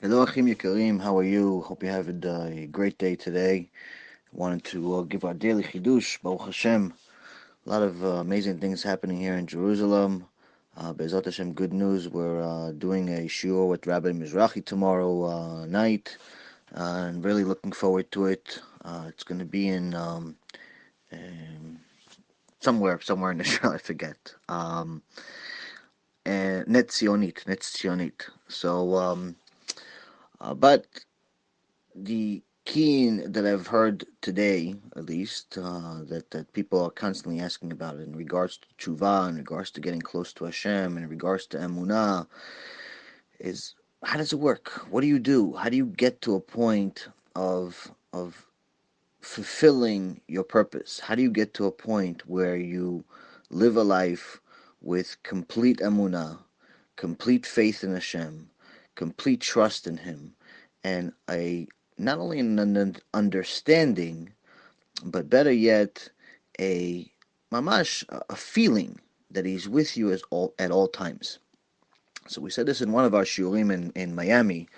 Hello, Achim Yekarim. How are you? Hope you had a great day today. Wanted to give our daily Chidush, Baruch HaShem. A lot of amazing things happening here in Jerusalem. Be'ezrat Hashem, good news. We're doing a shiur with Rabbi Mizrahi tomorrow night, and really looking forward to it. It's going to be in somewhere in Israel, I forget. And Net Zionit. So, but the key that I've heard today, at least, that people are constantly asking about in regards to tshuva, in regards to getting close to Hashem, in regards to emunah, is how does it work? What do you do? How do you get to a point of fulfilling your purpose? How do you get to a point where you live a life with complete emunah, complete faith in Hashem, complete trust in Him, and a not only an understanding, but better yet, a mamash, a feeling that He's with you at all times. So we said this in one of our shiurim in Miami.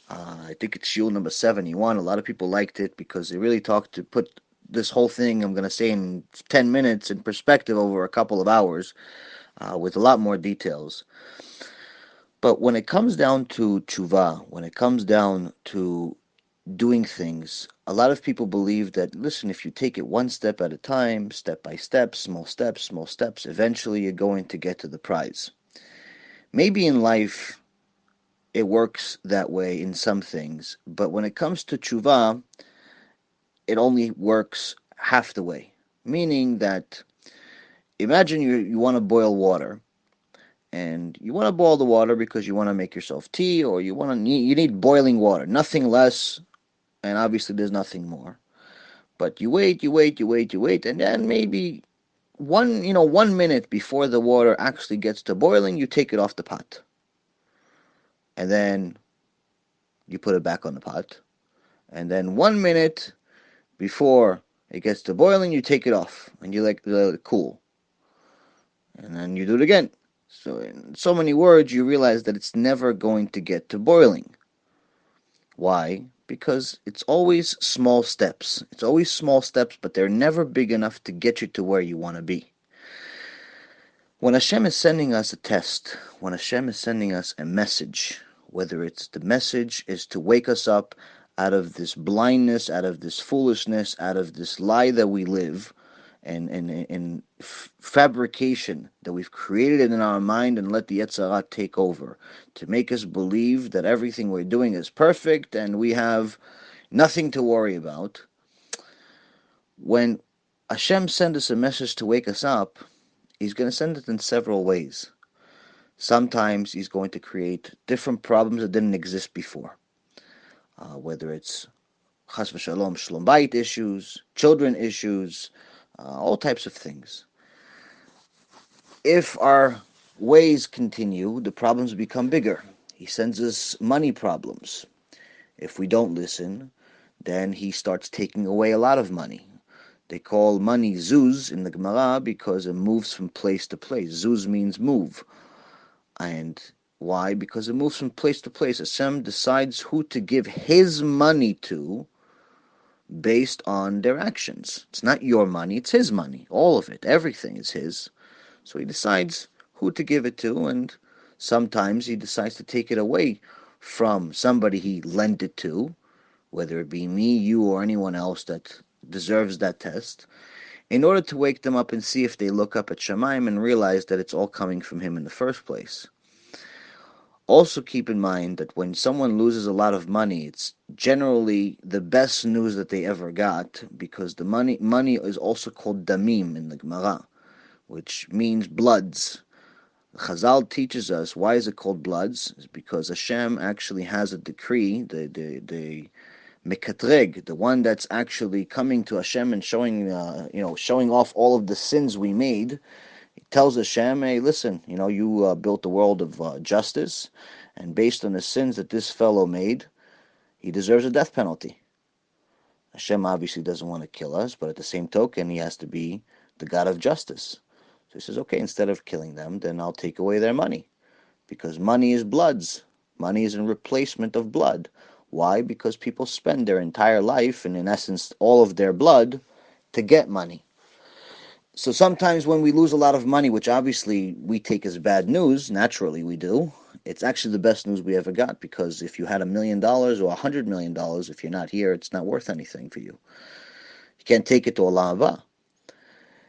I think it's shiur number 71. A lot of people liked it because they really talked to put this whole thing, I'm going to say in 10 minutes, in perspective over a couple of hours with a lot more details. But when it comes down to tshuva, when it comes down to doing things, a lot of people believe that, listen, if you take it one step at a time, step by step, small steps, eventually you're going to get to the prize. Maybe in life it works that way in some things, but when it comes to tshuva, it only works half the way. Meaning that, imagine you want to boil water, and you want to boil the water because you want to make yourself tea, or you need boiling water, nothing less, and obviously there's nothing more. But you wait, and then maybe 1 minute before the water actually gets to boiling, you take it off the pot. And then you put it back on the pot. And then 1 minute before it gets to boiling, you take it off and you let it cool. And then you do it again. So in so many words, you realize that it's never going to get to boiling. Why? Because it's always small steps. It's always small steps, but they're never big enough to get you to where you want to be. When Hashem is sending us a test, when Hashem is sending us a message, whether it's the message is to wake us up out of this blindness, out of this foolishness, out of this lie that we live, and fabrication that we've created in our mind and let the Yetzer Hara take over, to make us believe that everything we're doing is perfect and we have nothing to worry about. When Hashem sends us a message to wake us up, He's going to send it in several ways. Sometimes He's going to create different problems that didn't exist before, whether it's chas v'shalom, shalom bayit issues, children issues, all types of things. If our ways continue, the problems become bigger. He sends us money problems. If we don't listen, then He starts taking away a lot of money. They call money zuz in the Gemara because it moves from place to place. Zuz means move. And why? Because it moves from place to place. Hashem decides who to give His money to based on their actions. It's not your money, it's His money. All of it, everything is His. So He decides who to give it to, and sometimes He decides to take it away from somebody He lent it to, whether it be me, you, or anyone else that deserves that test, in order to wake them up and see if they look up at Shemaim and realize that it's all coming from Him in the first place. Also keep in mind that when someone loses a lot of money, it's generally the best news that they ever got, because the money is also called damim in the Gemara, which means bloods. Chazal teaches us, why is it called bloods? It's because Hashem actually has a decree, the mekatreg, the one that's actually coming to Hashem and showing off all of the sins we made. He tells Hashem, hey, listen, you built a world of justice, and based on the sins that this fellow made, he deserves a death penalty. Hashem obviously doesn't want to kill us, but at the same token, He has to be the God of justice. So He says, okay, instead of killing them, then I'll take away their money, because money is bloods. Money is a replacement of blood. Why? Because people spend their entire life, and in essence, all of their blood, to get money. So sometimes when we lose a lot of money, which obviously we take as bad news, naturally we do, it's actually the best news we ever got, because if you had $1 million or $100 million, if you're not here, it's not worth anything for you. You can't take it to Olam Haba.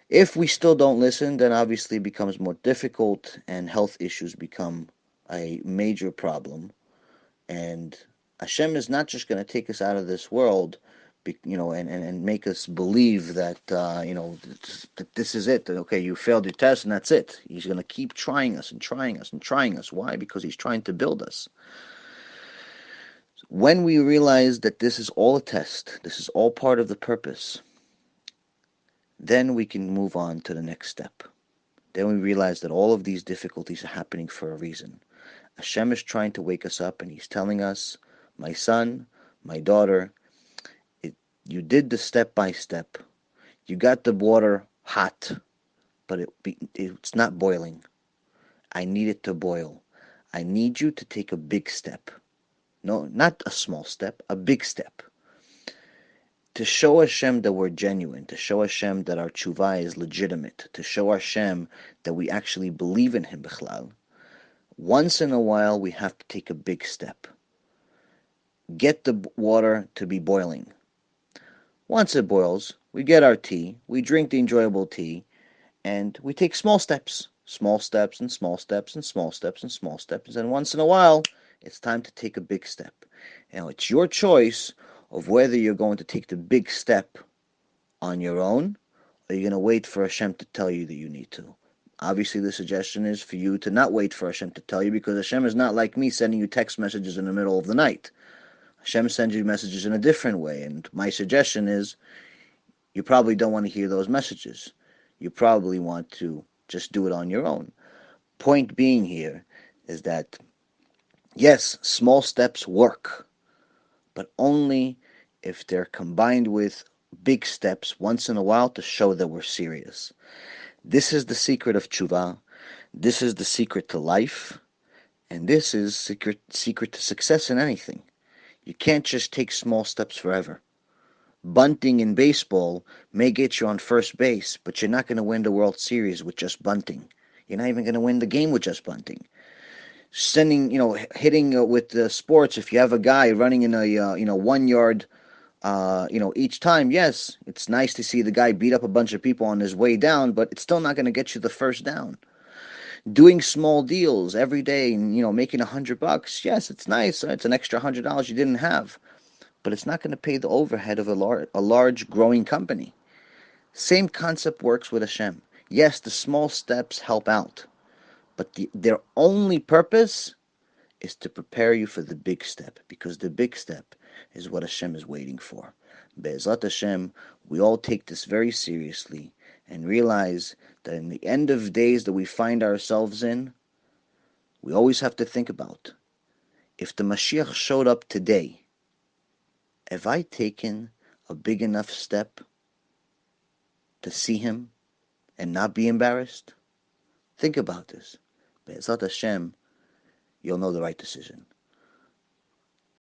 If we still don't listen, then obviously it becomes more difficult and health issues become a major problem. And Hashem is not just going to take us out of this world, and make us believe that, that this is it. That, okay, you failed your test and that's it. He's going to keep trying us and trying us and trying us. Why? Because he's trying to build us. When we realize that this is all a test, this is all part of the purpose, then we can move on to the next step. Then we realize that all of these difficulties are happening for a reason. Hashem is trying to wake us up, and He's telling us, my son, my daughter, you did the step by step. You got the water hot, but it's not boiling. I need it to boil. I need you to take a big step. No, not a small step, a big step. To show Hashem that we're genuine, to show Hashem that our tshuva is legitimate, to show Hashem that we actually believe in Him, bichlal. Once in a while, we have to take a big step. Get the water to be boiling. Once it boils, we get our tea, we drink the enjoyable tea, and we take small steps. Small steps and small steps and small steps and small steps. And once in a while, it's time to take a big step. Now, it's your choice of whether you're going to take the big step on your own, or you're going to wait for Hashem to tell you that you need to. Obviously, the suggestion is for you to not wait for Hashem to tell you, because Hashem is not like me sending you text messages in the middle of the night. Hashem sends you messages in a different way, and my suggestion is you probably don't want to hear those messages. You probably want to just do it on your own. Point being here is that, yes, small steps work, but only if they're combined with big steps once in a while to show that we're serious. This is the secret of tshuva. This is the secret to life. And this is secret to success in anything. You can't just take small steps forever. Bunting in baseball may get you on first base, but you're not going to win the World Series with just bunting. You're not even going to win the game with just bunting. Hitting with the sports, if you have a guy running in a 1 yard, each time, yes, it's nice to see the guy beat up a bunch of people on his way down, but it's still not going to get you the first down. Doing small deals every day, making $100, yes, it's nice. It's an extra $100 you didn't have, but it's not going to pay the overhead of a large growing company. Same concept works with Hashem. Yes, the small steps help out, but their only purpose is to prepare you for the big step, because the big step is what Hashem is waiting for. Be'ezrat Hashem, we all take this very seriously and realize that in the end of days that we find ourselves in, we always have to think about, if the Moshiach showed up today, have I taken a big enough step to see him and not be embarrassed? Think about this. Be'ezrat Hashem, you'll know the right decision.